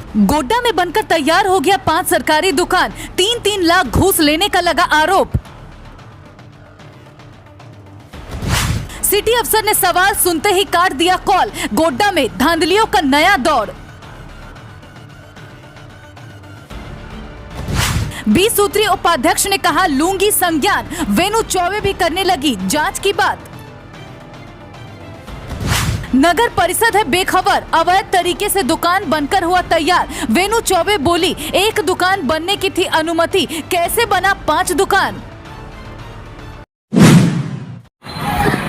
गोड्डा में बनकर तैयार हो गया 5 सरकारी दुकान, 3-3 लाख घूस लेने का लगा आरोप। सिटी अफसर ने सवाल सुनते ही काट दिया कॉल। गोड्डा में धांधलियों का नया दौर। 20 सूत्री उपाध्यक्ष ने कहा लूंगी संज्ञान। वेनु चौबे भी करने लगी जांच की बात। नगर परिषद है बेखबर, अवैध तरीके से दुकान बनकर हुआ तैयार। वेनु चौबे बोली एक दुकान बनने की थी अनुमति, कैसे बना 5 दुकान।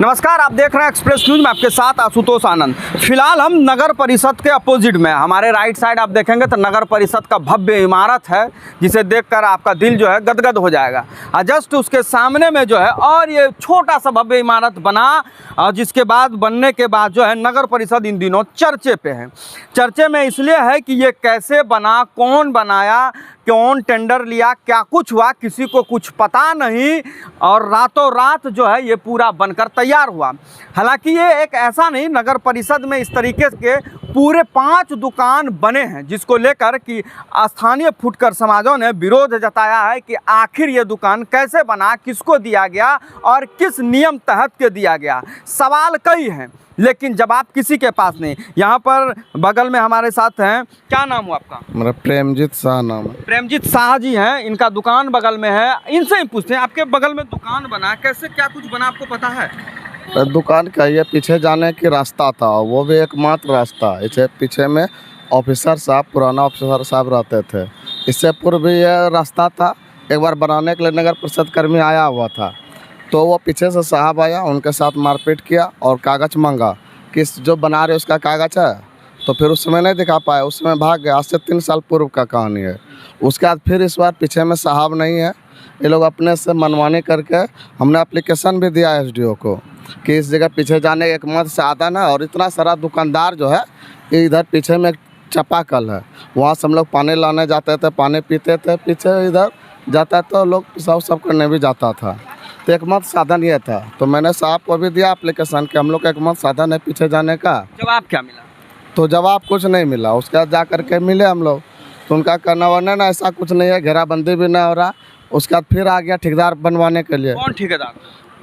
नमस्कार, आप देख रहे हैं एक्सप्रेस न्यूज में आपके साथ आशुतोष आनंद। फिलहाल हम नगर परिषद के अपोजिट में, हमारे राइट साइड आप देखेंगे तो नगर परिषद का भव्य इमारत है जिसे देखकर आपका दिल जो है गदगद हो जाएगा। और जस्ट उसके सामने में जो है और ये छोटा सा भव्य इमारत बना, जिसके बाद बनने के बाद जो है नगर परिषद इन दिनों चर्चे पे है। चर्चे में इसलिए है कि ये कैसे बना, कौन बनाया, कौन टेंडर लिया, क्या कुछ हुआ, किसी को कुछ पता नहीं और रातों रात जो है ये पूरा बनकर तैयार हुआ। हालांकि ये एक ऐसा नहीं, नगर परिषद में इस तरीके के पूरे 5 दुकान बने हैं जिसको लेकर कि स्थानीय फुटकर समाजों ने विरोध जताया है कि आखिर ये दुकान कैसे बना, किसको दिया गया और किस नियम तहत के दिया गया। सवाल कई हैं लेकिन जवाब किसी के पास नहीं। यहाँ पर बगल में हमारे साथ हैं, क्या नाम हुआ आपका? मेरा प्रेमजीत शाह नाम है। प्रेमजीत शाह जी हैं, इनका दुकान बगल में है। इनसे ही पूछते हैं आपके बगल में दुकान बना, कैसे क्या कुछ बना, आपको पता है? दुकान का ये पीछे जाने की रास्ता था, वो भी एकमात्र रास्ता। इसे पीछे में ऑफिसर साहब, पुराना ऑफिसर साहब रहते थे। इससे पूर्व भी ये रास्ता था। एक बार बनाने के लिए नगर परिषद कर्मी आया हुआ था तो वो पीछे से साहब आया, उनके साथ मारपीट किया और कागज़ मांगा कि जो बना रहे उसका कागज़ है। तो फिर उस समय नहीं दिखा पाया, उस समय भाग गया। आज से 3 साल पूर्व का कहानी है। उसके बाद फिर इस बार पीछे में साहब नहीं है, ये लोग अपने से मनमानी करके, हमने एप्लीकेशन भी दिया एसडीओ को कि इस जगह पीछे जाने के एकमात्र साधन है। और इतना सारा दुकानदार जो है, इधर पीछे में एक चापाकल है, वहाँ से हम लोग पानी लाने जाते थे, पानी पीते थे। पीछे इधर जाता तो लोग सब करने भी जाता था। तो एकमात्र साधन ये था। तो मैंने साहब को भी दिया एप्लीकेशन कि हम लोग का एकमात्र साधन है पीछे जाने का। जवाब क्या मिला? तो जवाब कुछ नहीं मिला। उसके बाद जा कर के मिले हम लोग तो उनका कहना वरना ना ऐसा कुछ नहीं है, घेराबंदी भी ना हो रहा। उसके बाद फिर आ गया ठेकेदार बनवाने के लिए। कौन ठेकेदार?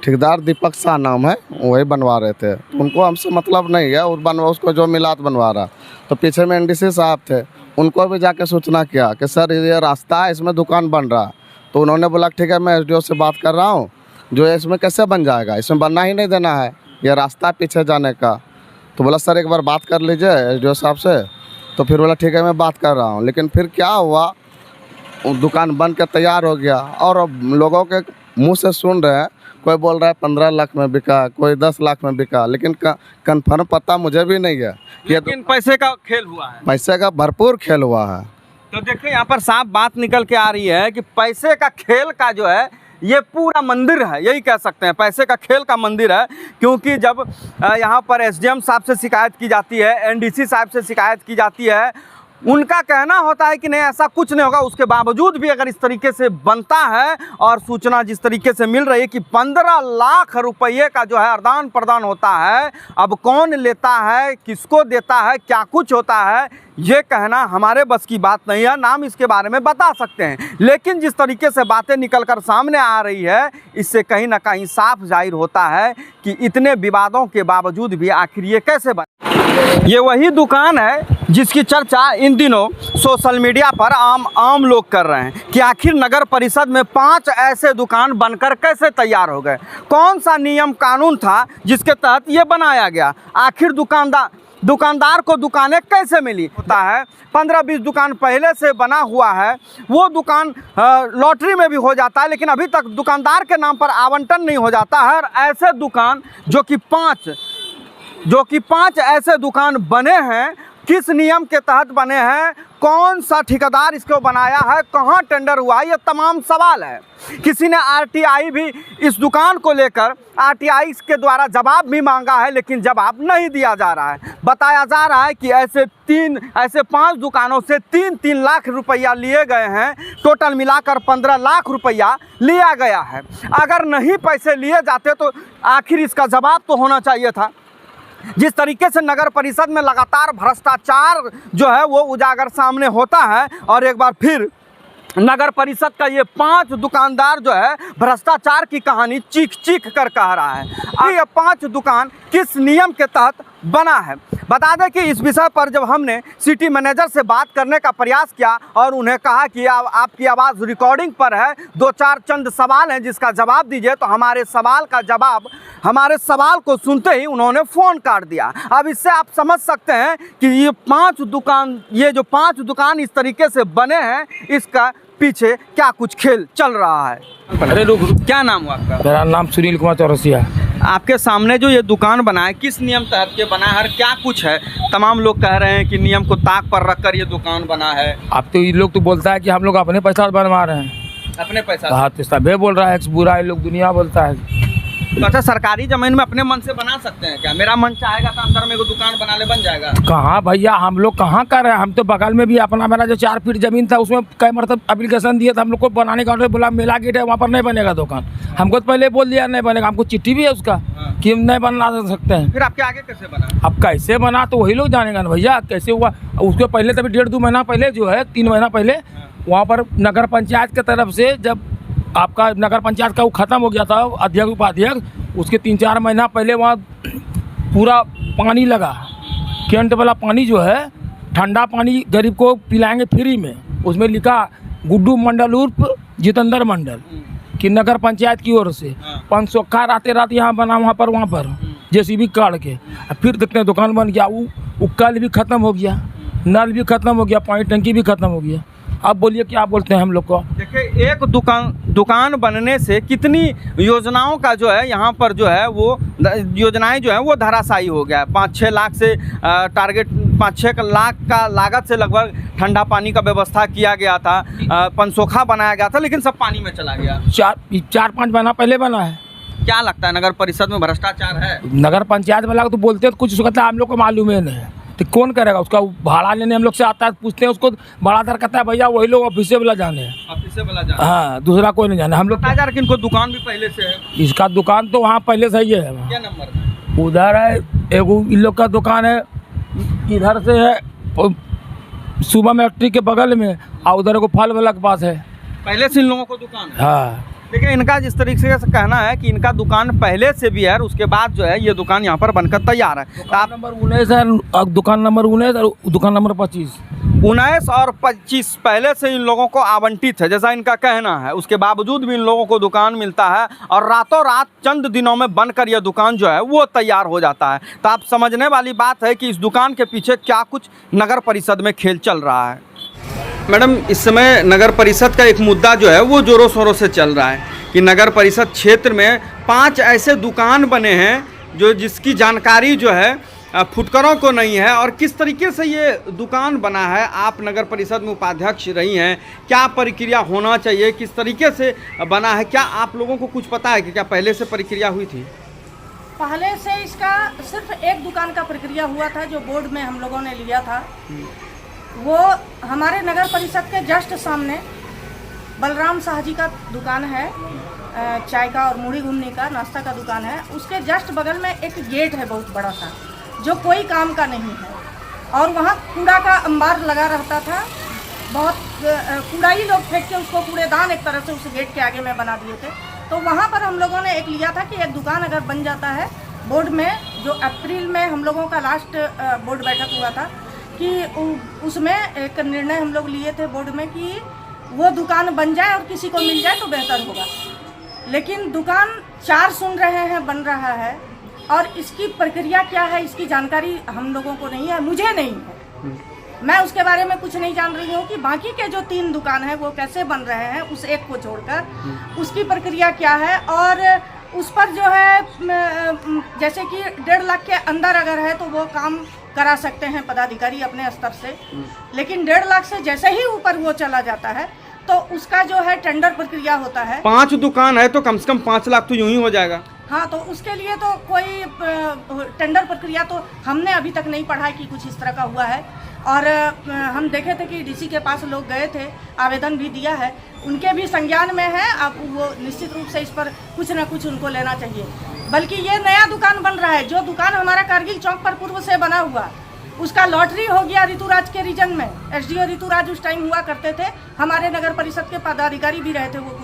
ठेकेदार दीपक शाह नाम है, वही बनवा रहे थे। उनको हमसे मतलब नहीं है, उसको जो मिला तो बनवा रहा। तो पीछे में एनडीसी साहब थे, उनको भी जाके सूचना किया कि सर ये रास्ता है, इसमें दुकान बन रहा। तो उन्होंने बोला ठीक है, मैं एसडीओ से बात कर रहा हूँ, जो है इसमें कैसे बन जाएगा, इसमें बनना ही नहीं देना है, यह रास्ता पीछे जाने का। तो बोला सर एक बार बात कर लीजिए एसडीओ साहब से। तो फिर बोला ठीक है मैं बात कर रहा हूँ। लेकिन फिर क्या हुआ, दुकान बन के तैयार हो गया और लोगों के मुंह से सुन रहे हैं, कोई बोल रहा है 15 लाख में बिका, कोई 10 लाख में बिका। लेकिन कन्फर्म पता मुझे भी नहीं है। लेकिन पैसे का खेल हुआ है, पैसे का भरपूर खेल हुआ है। तो देखिए यहाँ पर साफ बात निकल के आ रही है कि पैसे का खेल का जो है ये पूरा मंदिर है, यही कह सकते हैं, पैसे का खेल का मंदिर है। क्योंकि जब यहाँ पर एसडीएम साहब से शिकायत की जाती है, एनडीसी साहब से शिकायत की जाती है, उनका कहना होता है कि नहीं ऐसा कुछ नहीं होगा। उसके बावजूद भी अगर इस तरीके से बनता है और सूचना जिस तरीके से मिल रही है कि 15 लाख रुपये का जो है आदान प्रदान होता है, अब कौन लेता है, किसको देता है, क्या कुछ होता है, ये कहना हमारे बस की बात नहीं है। नाम इसके बारे में बता सकते हैं, लेकिन जिस तरीके से बातें निकलकर सामने आ रही है, इससे कहीं ना कहीं साफ जाहिर होता है कि इतने विवादों के बावजूद भी आखिर ये कैसे बना। ये वही दुकान है जिसकी चर्चा इन दिनों सोशल मीडिया पर आम लोग कर रहे हैं कि आखिर नगर परिषद में 5 ऐसे दुकान बनकर कैसे तैयार हो गए। कौन सा नियम कानून था जिसके तहत ये बनाया गया। आखिर दुकानदार को दुकानें कैसे मिली। होता है 15-20 दुकान पहले से बना हुआ है, वो दुकान लॉटरी में भी हो जाता है, लेकिन अभी तक दुकानदार के नाम पर आवंटन नहीं हो जाता है। और ऐसे दुकान जो कि 5 ऐसे दुकान बने हैं, किस नियम के तहत बने हैं, कौन सा ठेकेदार इसको बनाया है, कहाँ टेंडर हुआ, ये तमाम सवाल है। किसी ने आरटीआई भी इस दुकान को लेकर आरटीआई के द्वारा जवाब भी मांगा है, लेकिन जवाब नहीं दिया जा रहा है। बताया जा रहा है कि ऐसे 5 दुकानों से 3-3 लाख रुपया लिए गए हैं। टोटल मिलाकर 15 लाख रुपया लिया गया है। अगर नहीं पैसे लिए जाते तो आखिर इसका जवाब तो होना चाहिए था। जिस तरीके से नगर परिषद में लगातार भ्रष्टाचार जो है वो उजागर सामने होता है और एक बार फिर नगर परिषद का ये 5 दुकानदार जो है भ्रष्टाचार की कहानी चीख चीख कर कह रहा है। अब ये 5 दुकान किस नियम के तहत बना है, बता दें कि इस विषय पर जब हमने सिटी मैनेजर से बात करने का प्रयास किया और उन्हें कहा कि आपकी आवाज़ रिकॉर्डिंग पर है, 2-4 चंद सवाल हैं जिसका जवाब दीजिए, तो हमारे सवाल को सुनते ही उन्होंने फ़ोन काट दिया। अब इससे आप समझ सकते हैं कि ये जो 5 दुकान इस तरीके से बने हैं, इसका पीछे क्या कुछ खेल चल रहा है। अरे रुक, क्या नाम हुआ आपका? मेरा नाम सुनील कुमार चौरसिया। आपके सामने जो ये दुकान बना है किस नियम तहत के बना है और क्या कुछ है? तमाम लोग कह रहे हैं कि नियम को ताक पर रखकर ये दुकान बना है। अब तो ये लोग तो बोलता है कि हम लोग अपने पैसा से बनवा रहे हैं, अपने पैसा से। हाँ तो सभी बोल रहा है, बुरा ये लोग दुनिया बोलता है। तो अच्छा, सरकारी जमीन में अपने मन से बना सकते हैं क्या? मेरा मन चाहेगा तो अंदर में एगो दुकान बना ले, बन जाएगा? कहाँ भैया, हम लोग कहाँ कर रहे हैं, हम तो बगल में भी अपना मेरा जो 4 फीट जमीन था उसमें कई मतलब एप्लीकेशन दिया था हम लोग को बनाने का, बोला मेला गेट है वहाँ पर नहीं बनेगा दुकान। हमको तो पहले बोल दिया नहीं बनेगा, हमको चिट्ठी भी है उसका कि हम नहीं बना सकते हैं। फिर आपके आगे कैसे बना? अब कैसे बना तो वही लोग जानेगा ना भैया कैसे हुआ। उसके पहले तभी 1.5-2 महीना पहले जो है 3 महीना पहले वहाँ पर नगर पंचायत की तरफ से जब आपका नगर पंचायत का वो ख़त्म हो गया था अध्यक्ष उपाध्यक्ष, उसके 3-4 महीना पहले वहाँ पूरा पानी लगा, कैंट वाला पानी जो है ठंडा पानी गरीब को पिलाएंगे फ्री में। उसमें लिखा गुड्डू मंडल उर्फ जितेंद्र मंडल कि नगर पंचायत की ओर से 500 का रात यहाँ बना वहाँ पर जेसीबी काट के। फिर कितने दुकान बन गया, वो कल भी ख़त्म हो गया, नल भी ख़त्म हो गया, पानी टंकी भी ख़त्म हो गया। अब बोलिए क्या बोलते हैं हम लोग को। देखिए, एक दुकान बनने से कितनी योजनाओं का जो है यहाँ पर जो है वो योजनाएं जो है वो धराशायी हो गया है। 5-6 लाख से टारगेट 5-6 लाख का लागत से लगभग ठंडा पानी का व्यवस्था किया गया था, पंचोखा बनाया गया था, लेकिन सब पानी में चला गया। 4-5 महीना पहले बना है। क्या लगता है नगर परिषद में भ्रष्टाचार है? नगर पंचायत वाला तो बोलते हैं कुछ कहता है हम लोग को मालूम है नहीं, तो कौन करेगा उसका भाड़ा लेने हम लोग से आता है, पूछते हैं उसको भाड़ा दर कहता है भैया वही लोग ऑफिस वाला जाने हैं, ऑफिस वाला जाने। हाँ, दूसरा कोई नहीं जाने। हम लोग कि इनको दुकान भी पहले से है? इसका दुकान तो वहाँ पहले से ही है। क्या नंबर? उधर है एगो इन लोग का दुकान है, इधर से है सुबह में फैक्ट्री के बगल में, और उधर एगो फल वाला के पास है। पहले से इन लोगों को दुकान है? हाँ। देखिए, इनका जिस तरीके से कहना है कि इनका दुकान पहले से भी है और उसके बाद जो है ये दुकान यहाँ पर बनकर तैयार है। तो आप नंबर 19 है, दुकान नंबर 19 और दुकान नंबर 25। 19 और 25 पहले से इन लोगों को आवंटित है, जैसा इनका कहना है। उसके बावजूद भी इन लोगों को दुकान मिलता है और रातों रात चंद दिनों में बनकर यह दुकान जो है वो तैयार हो जाता है। तो आप समझने वाली बात है कि इस दुकान के पीछे क्या कुछ नगर परिषद में खेल चल रहा है। मैडम, इस समय नगर परिषद का एक मुद्दा जो है वो जोरों शोरों से चल रहा है कि नगर परिषद क्षेत्र में 5 ऐसे दुकान बने हैं जिसकी जानकारी जो है फुटकरों को नहीं है। और किस तरीके से ये दुकान बना है, आप नगर परिषद में उपाध्यक्ष रही हैं, क्या प्रक्रिया होना चाहिए, किस तरीके से बना है, क्या आप लोगों को कुछ पता है कि क्या पहले से प्रक्रिया हुई थी? पहले से इसका सिर्फ एक दुकान का प्रक्रिया हुआ था जो बोर्ड में हम लोगों ने लिया था। वो हमारे नगर परिषद के जस्ट सामने बलराम शाह जी का दुकान है, चाय का और मुड़ी घुमने का नाश्ता का दुकान है। उसके जस्ट बगल में एक गेट है बहुत बड़ा सा जो कोई काम का नहीं है, और वहाँ कूड़ा का अंबार लगा रहता था। बहुत कूड़ा ही लोग फेंक के उसको कूड़ेदान एक तरह से उस गेट के आगे में बना दिए थे। तो वहाँ पर हम लोगों ने एक लिया था कि एक दुकान अगर बन जाता है बोर्ड में, जो अप्रैल में हम लोगों का लास्ट बोर्ड बैठक हुआ था, कि उसमें एक निर्णय हम लोग लिए थे बोर्ड में कि वो दुकान बन जाए और किसी को मिल जाए तो बेहतर होगा। लेकिन दुकान 4 सुन रहे हैं बन रहा है, और इसकी प्रक्रिया क्या है इसकी जानकारी हम लोगों को नहीं है, मुझे नहीं है। मैं उसके बारे में कुछ नहीं जान रही हूँ कि बाकी के जो 3 दुकान हैं वो कैसे बन रहे हैं, उस एक को छोड़कर उसकी प्रक्रिया क्या है। और उस पर जो है जैसे कि 1.5 लाख के अंदर अगर है तो वो काम करा सकते हैं पदाधिकारी अपने स्तर से, लेकिन 1.5 लाख से जैसे ही ऊपर वो चला जाता है तो उसका जो है टेंडर प्रक्रिया होता है। 5 दुकान है तो कम से कम 5 लाख तो यूं ही हो जाएगा। हाँ, तो उसके लिए तो कोई टेंडर प्रक्रिया तो हमने अभी तक नहीं पढ़ा कि कुछ इस तरह का हुआ है। और हम देखे थे कि डीसी के पास लोग गए थे, आवेदन भी दिया है, उनके भी संज्ञान में है। अब वो निश्चित रूप से इस पर कुछ ना कुछ उनको लेना चाहिए। बल्कि ये नया दुकान बन रहा है। जो दुकान हमारा कारगिल चौक पर पूर्व से बना हुआ, उसका लॉटरी हो गया ऋतुराज के रीजन में। एसडीओ ऋतुराज उस टाइम हुआ करते थे, हमारे नगर परिषद के पदाधिकारी भी रहे थे वो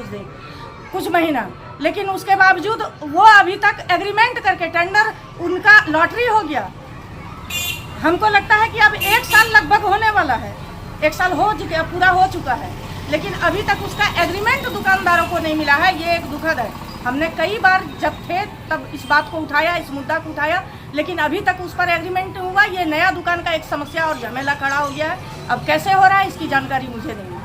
कुछ महीना, लेकिन उसके बावजूद वो अभी तक एग्रीमेंट करके टेंडर उनका लॉटरी हो गया। हमको लगता है कि अब 1 साल लगभग होने वाला है, 1 साल पूरा हो चुका है, लेकिन अभी तक उसका एग्रीमेंट दुकानदारों को नहीं मिला है। ये एक दुखद है। हमने कई बार जब थे तब इस बात को उठाया, इस मुद्दा को उठाया, लेकिन अभी तक उस पर एग्रीमेंट हुआ। ये नया दुकान का एक समस्या और झमेला खड़ा हो गया है। अब कैसे हो रहा है इसकी जानकारी मुझे नहीं है।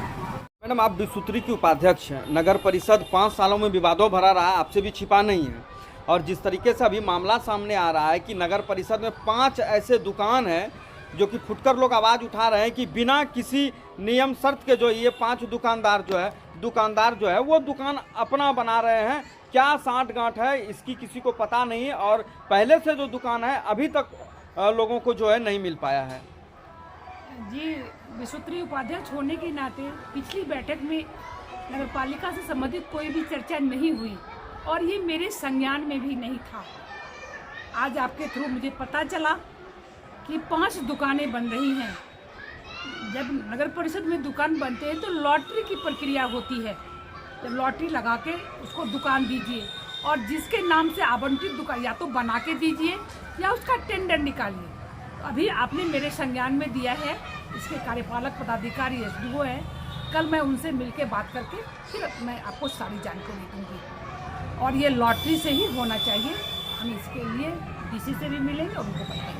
मैडम, आप विसूत्री की उपाध्यक्ष हैं। नगर परिषद 5 सालों में विवादों भरा रहा, आपसे भी छिपा नहीं है। और जिस तरीके से अभी मामला सामने आ रहा है कि नगर परिषद में 5 ऐसे दुकान हैं जो कि फुटकर लोग आवाज़ उठा रहे हैं कि बिना किसी नियम शर्त के जो ये 5 दुकानदार जो है वो दुकान अपना बना रहे हैं। क्या साठ गांठ है इसकी किसी को पता नहीं है, और पहले से जो दुकान है अभी तक लोगों को जो है नहीं मिल पाया है। जी, विसूत्री उपाध्यक्ष होने के नाते पिछली बैठक में नगर पालिका से संबंधित कोई भी चर्चा नहीं हुई और ये मेरे संज्ञान में भी नहीं था। आज आपके थ्रू मुझे पता चला कि 5 दुकानें बन रही हैं। जब नगर परिषद में दुकान बनते हैं तो लॉटरी की प्रक्रिया होती है। जब लॉटरी लगा के उसको दुकान दीजिए और जिसके नाम से आवंटित दुकान या तो बना के दीजिए या उसका टेंडर निकालिए। तो अभी आपने मेरे संज्ञान में दिया है, इसके कार्यपालक पदाधिकारी एसडीओ है। कल मैं उनसे मिलकर बात करके फिर मैं आपको सारी जानकारी दूँगी। और ये लॉटरी से ही होना चाहिए। हम इसके लिए डीसी से भी मिलेंगे और उनको बताएंगे।